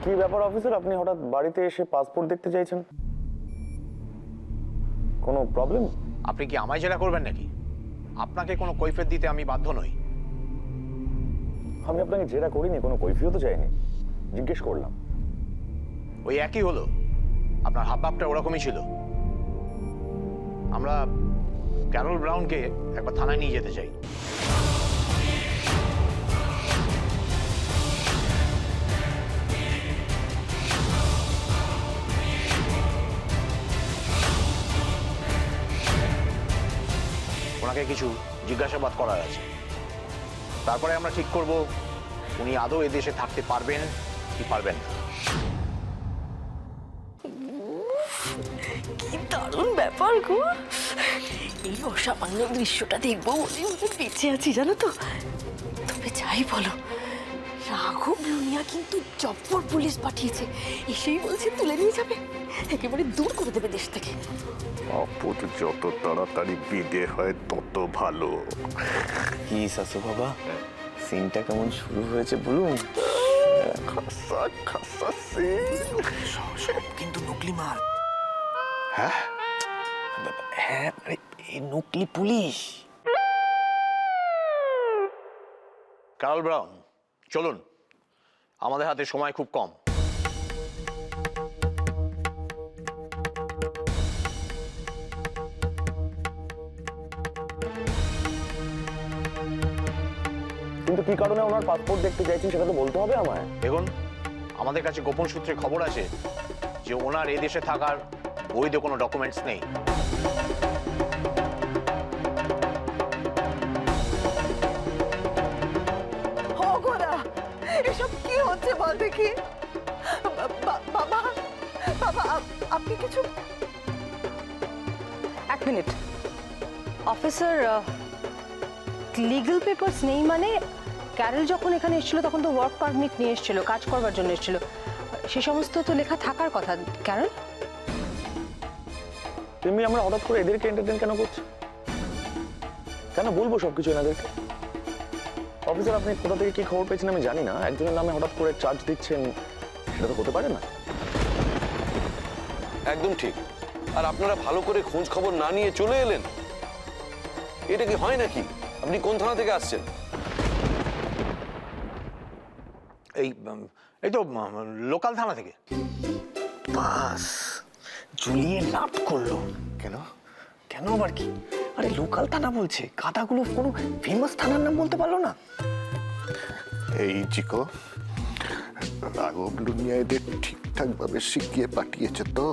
কি ব্যাপার অফিসার, আপনি হঠাৎ বাড়িতে এসে পাসপোর্ট দেখতে চাইছেন? কোনো প্রবলেম? আপনি কি আমায় জেরা করবেন নাকি? আপনাকে কোনো কৈফিয়ত দিতে আমি বাধ্য নই। আমি আপনাকে জেরা করিনি, কোনো কৈফিয়ত চাইনি, জিজ্ঞেস করলাম। ওই একই হলো, আপনার হাবভাবটা ওরকমই ছিল। আমরা ক্যারল ব্রাউনকে একবার থানায় নিয়ে যেতে চাই। ওনাকে কিছু জিজ্ঞাসাবাদ করার আছে, তারপরে আমরা ঠিক করব উনি আদৌ এদেশে থাকতে পারবেন কি পারবেন না। কি দারুণ ব্যাপার গো! এই অসামান্য দৃশ্যটা দেখবো বলে আমি বেঁচে আছি, জানো তো। তবে যাই বলো, রাঘব লুনিয়া কিন্তু জব্বর পুলিশ পাঠিয়েছে, এসেই বলছে তুলে নিয়ে যাবে, একেবারে দূর করে দেবে দেশ থেকে। আপদ যত তাড়াতাড়ি বিদে হয় তত ভালো। কি শাশু বাবা, সিনটা কেমন শুরু হয়েছে বলুন? খাসা খাসা সিন। সব কিন্তু নকলি মাল। হ্যাঁ হ্যাঁ, এই নকলি পুলিশ। ক্যারল ব্রাউন, চলুন, আমাদের হাতে সময় খুব কম। কিন্তু কি কারণে ওনার পাসপোর্ট দেখতে চাইছেন সেটা তো বলতে হবে আমায়। দেখুন, আমাদের কাছে গোপন সূত্রে খবর আছে যে ওনার এই দেশে থাকার বৈধ কোনো ডকুমেন্টস নেই। ওগোরা, এসব কি হচ্ছে বল দেখি। বাবা, বাবা, আপনি কিছু। এক মিনিট অফিসার, লিগ্যাল পেপারস নেই মানে? ক্যারল যখন এখানে এসেছিল তখন তো ওয়ার্ক পারমিট নিয়ে এসেছিল, কাজ করবার জন্য এসেছিল, সে সমস্ত তো লেখা থাকার কথা। ক্যারল, তুমি আমরা হঠাৎ করে এদেরকে এন্টারটেইন কেন করছি? কেন বলবো সবকিছু এনাদেরকে? অফিসার, আপনি কোথা থেকে কি খবর পেয়েছেন আমি জানি না, একজনের নামে হঠাৎ করে চার্জ দিচ্ছেন, সেটা তো হতে পারে না। একদম ঠিক। আর আপনারা ভালো করে খোঁজ খবর না নিয়ে চলে এলেন, এটা কি হয় নাকি? আপনি কোন থানা থেকে আসছেন? এই তো লোকাল থানা থেকে। বাস, জুলিয়ে লাভ করলো। কেন কেন আবার কি? আরে লোকাল থানা বলছে, গাদাগুলো কোনো ফেমাস থানার নাম বলতে পারলো না। এই চিকো, রাঘব লুনিয়া এদের ঠিকঠাক ভাবে শিখিয়ে পাঠিয়েছে তো।